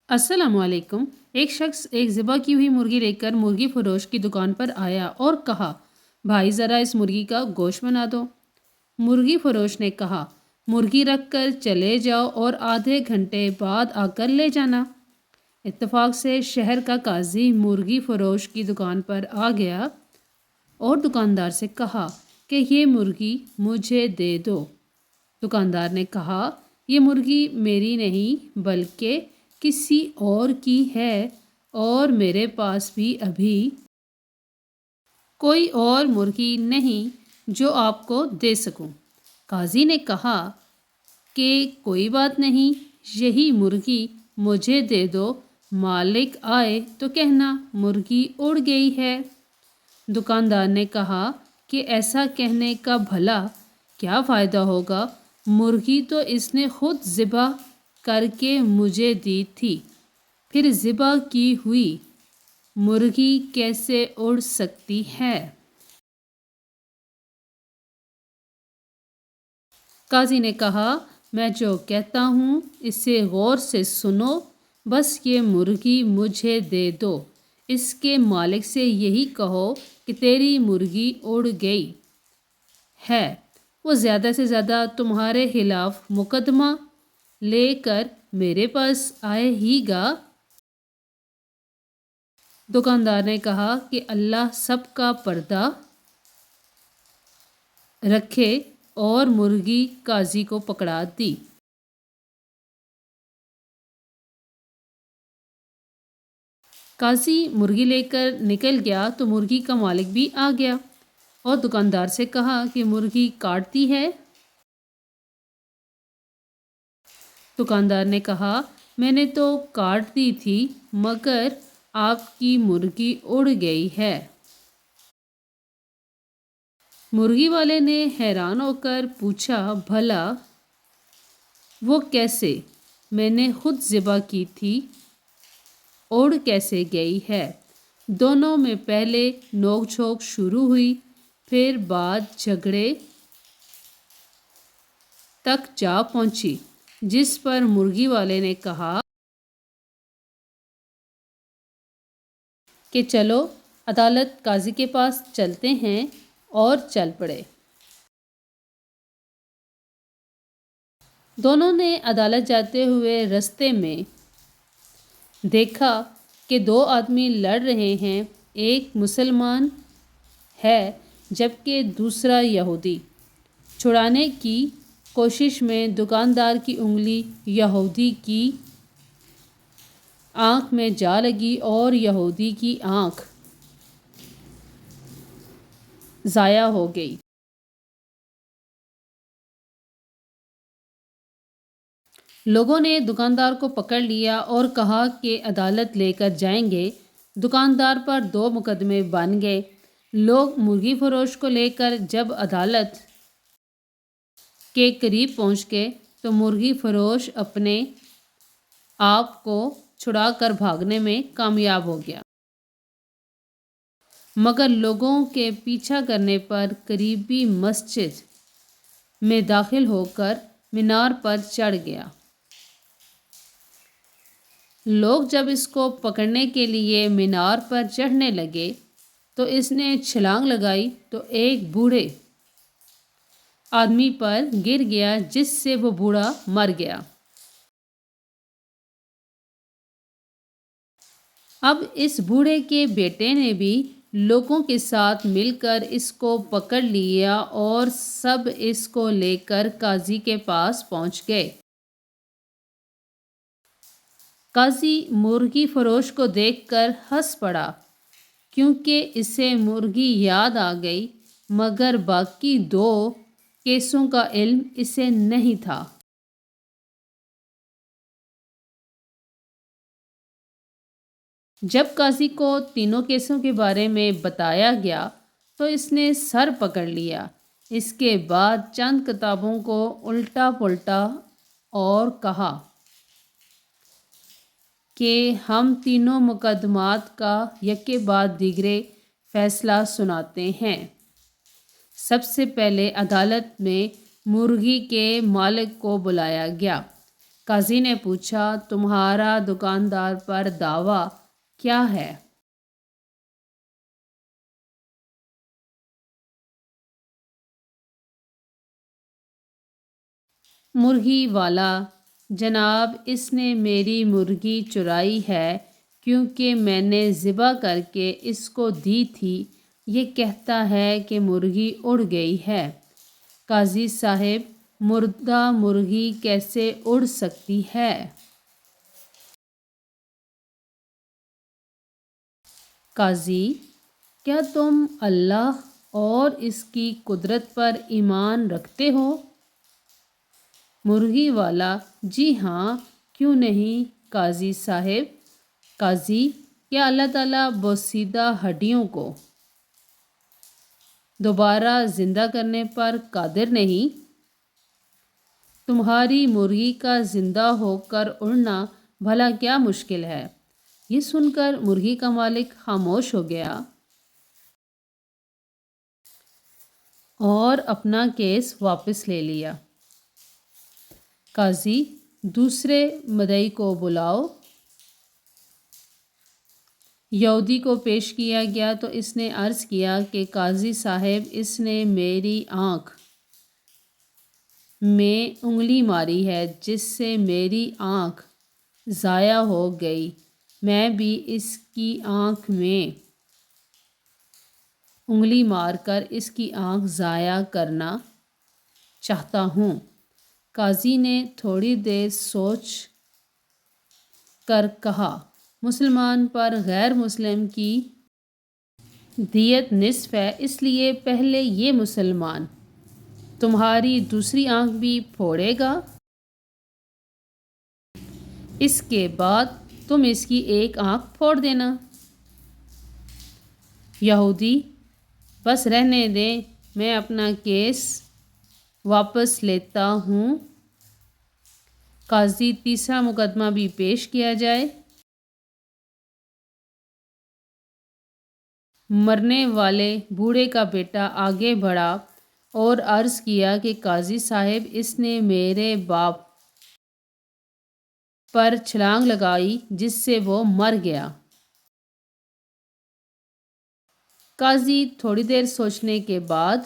अस्सलाम वालेकुम। एक शख्स एक ज़िबा की हुई मुर्गी लेकर मुर्गी फरोश की दुकान पर आया और कहा, भाई ज़रा इस मुर्गी का गोश्त बना दो। मुर्गी फरोश ने कहा, मुर्गी रख कर चले जाओ और आधे घंटे बाद आकर ले जाना। इत्तेफाक से शहर का काजी मुर्गी फरोश की दुकान पर आ गया और दुकानदार से कहा कि ये मुर्गी मुझे दे दो। दुकानदार ने कहा, ये मुर्गी मेरी नहीं बल्कि किसी और की है और मेरे पास भी अभी कोई और मुर्गी नहीं जो आपको दे सकूं। काजी ने कहा कि कोई बात नहीं, यही मुर्गी मुझे दे दो, मालिक आए तो कहना मुर्गी उड़ गई है। दुकानदार ने कहा कि ऐसा कहने का भला क्या फ़ायदा होगा, मुर्गी तो इसने खुद ज़िबा करके मुझे दी थी, फिर ज़िबा की हुई मुर्गी कैसे उड़ सकती है। काजी ने कहा, मैं जो कहता हूँ इसे गौर से सुनो, बस ये मुर्गी मुझे दे दो। इसके मालिक से यही कहो कि तेरी मुर्गी उड़ गई है, वो ज़्यादा से ज़्यादा तुम्हारे खिलाफ मुकदमा लेकर मेरे पास आए ही गा। दुकानदार ने कहा कि अल्लाह सबका पर्दा रखे और मुर्गी काजी को पकड़ा दी। काजी मुर्गी लेकर निकल गया तो मुर्गी का मालिक भी आ गया और दुकानदार से कहा कि मुर्गी काटती है। दुकानदार ने कहा, मैंने तो काट दी थी मगर आपकी मुर्गी उड़ गई है। मुर्गी वाले ने हैरान होकर पूछा, भला वो कैसे? मैंने खुद ज़िबा की थी, उड़ कैसे गई है? दोनों में पहले नोक झोंक शुरू हुई, फिर बात झगड़े तक जा पहुंची, जिस पर मुर्गी वाले ने कहा कि चलो अदालत काजी के पास चलते हैं, और चल पड़े। दोनों ने अदालत जाते हुए रास्ते में देखा कि दो आदमी लड़ रहे हैं, एक मुसलमान है जबकि दूसरा यहूदी। छुड़ाने की कोशिश में दुकानदार की उंगली यहूदी की आंख में जा लगी और यहूदी की आंख ज़ाया हो गई। लोगों ने दुकानदार को पकड़ लिया और कहा कि अदालत लेकर जाएंगे। दुकानदार पर दो मुकदमे बन गए। लोग मुर्गी फरोश को लेकर जब अदालत के करीब पहुंच गए तो मुर्गी फरोश अपने आप को छुड़ाकर भागने में कामयाब हो गया, मगर लोगों के पीछा करने पर करीबी मस्जिद में दाखिल होकर मीनार पर चढ़ गया। लोग जब इसको पकड़ने के लिए मीनार पर चढ़ने लगे तो इसने छलांग लगाई तो एक बूढ़े आदमी पर गिर गया, जिससे वो बूढ़ा मर गया। अब इस बूढ़े के बेटे ने भी लोगों के साथ मिलकर इसको पकड़ लिया और सब इसको लेकर काजी के पास पहुंच गए। काजी मुर्गी फरोश को देखकर हंस पड़ा, क्योंकि इसे मुर्गी याद आ गई, मगर बाकी दो केसों का इल्म इसे नहीं था। जब काजी को तीनों केसों के बारे में बताया गया तो इसने सर पकड़ लिया। इसके बाद चंद किताबों को उल्टा पुल्टा और कहा कि हम तीनों मुकदमात का यके बाद दिगरे फैसला सुनाते हैं। सबसे पहले अदालत में मुर्गी के मालिक को बुलाया गया। قاضی نے پوچھا تمہارا دکاندار پر دعویٰ کیا ہے؟ مرغی والا: جناب اس نے میری مرغی چرائی ہے کیونکہ میں نے ذبح کر کے اس کو دی تھی، یہ کہتا ہے کہ مرغی اڑ گئی ہے۔ قاضی صاحب مردہ مرغی کیسے اڑ سکتی ہے؟ قاضی: کیا تم اللہ اور اس کی قدرت پر ایمان رکھتے ہو؟ مرغی والا: جی ہاں، کیوں نہیں قاضی صاحب۔ قاضی: کیا اللہ تعالیٰ بوسیدہ ہڈیوں کو دوبارہ زندہ کرنے پر قادر نہیں؟ تمہاری مرغی کا زندہ ہو کر اڑنا بھلا کیا مشکل ہے؟ یہ سن کر مرغی کا مالک خاموش ہو گیا اور اپنا کیس واپس لے لیا۔ قاضی: دوسرے مدعی کو بلاؤ۔ یہودی کو پیش کیا گیا تو اس نے عرض کیا کہ قاضی صاحب اس نے میری آنکھ میں انگلی ماری ہے جس سے میری آنکھ ضائع ہو گئی، میں بھی اس کی آنکھ میں انگلی مار کر اس کی آنکھ ضائع کرنا چاہتا ہوں۔ قاضی نے تھوڑی دیر سوچ کر کہا مسلمان پر غیر مسلم کی دیت نصف ہے، اس لیے پہلے یہ مسلمان تمہاری دوسری آنکھ بھی پھوڑے گا، اس کے بعد تم اس کی ایک آنکھ پھوڑ دینا۔ یہودی: بس رہنے دیں، میں اپنا کیس واپس لیتا ہوں۔ قاضی: تیسرا مقدمہ بھی پیش کیا جائے۔ مرنے والے بوڑھے کا بیٹا آگے بڑھا اور عرض کیا کہ قاضی صاحب اس نے میرے باپ پر چھلانگ لگائی جس سے وہ مر گیا۔ قاضی تھوڑی دیر سوچنے کے بعد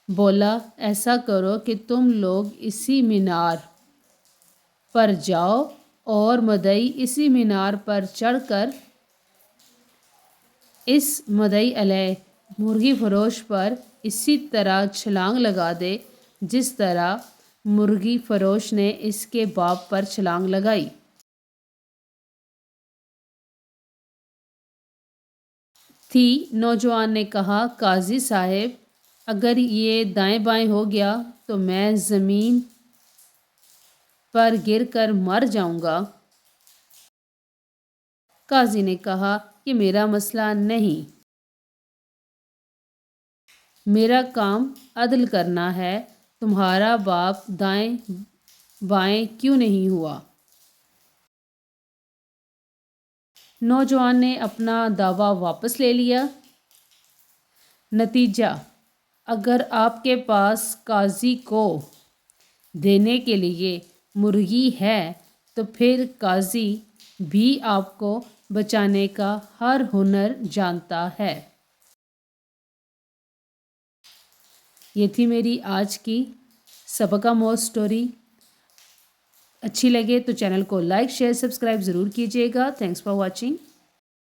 بولا ایسا کرو کہ تم لوگ اسی مینار پر جاؤ اور مدعی اسی مینار پر چڑھ کر اس مدعی علیہ مرغی فروش پر اسی طرح چھلانگ لگا دے جس طرح مرغی فروش نے اس کے باپ پر چھلانگ لگائی۔ تھی نوجوان نے کہا قاضی صاحب اگر یہ دائیں بائیں ہو گیا تو میں زمین پر گر کر مر جاؤں گا۔ قاضی نے کہا یہ میرا مسئلہ نہیں، میرا کام عدل کرنا ہے، تمہارا باپ دائیں بائیں کیوں نہیں ہوا؟ نوجوان نے اپنا دعویٰ واپس لے لیا۔ نتیجہ: اگر آپ کے پاس قاضی کو دینے کے لیے مرغی ہے تو پھر قاضی بھی آپ کو بچانے کا ہر ہنر جانتا ہے۔ یہ تھی میری آج کی سبق آموز سٹوری۔ اچھی لگے تو چینل کو لائک شیئر سبسکرائب ضرور کیجیے گا۔ Thanks for watching.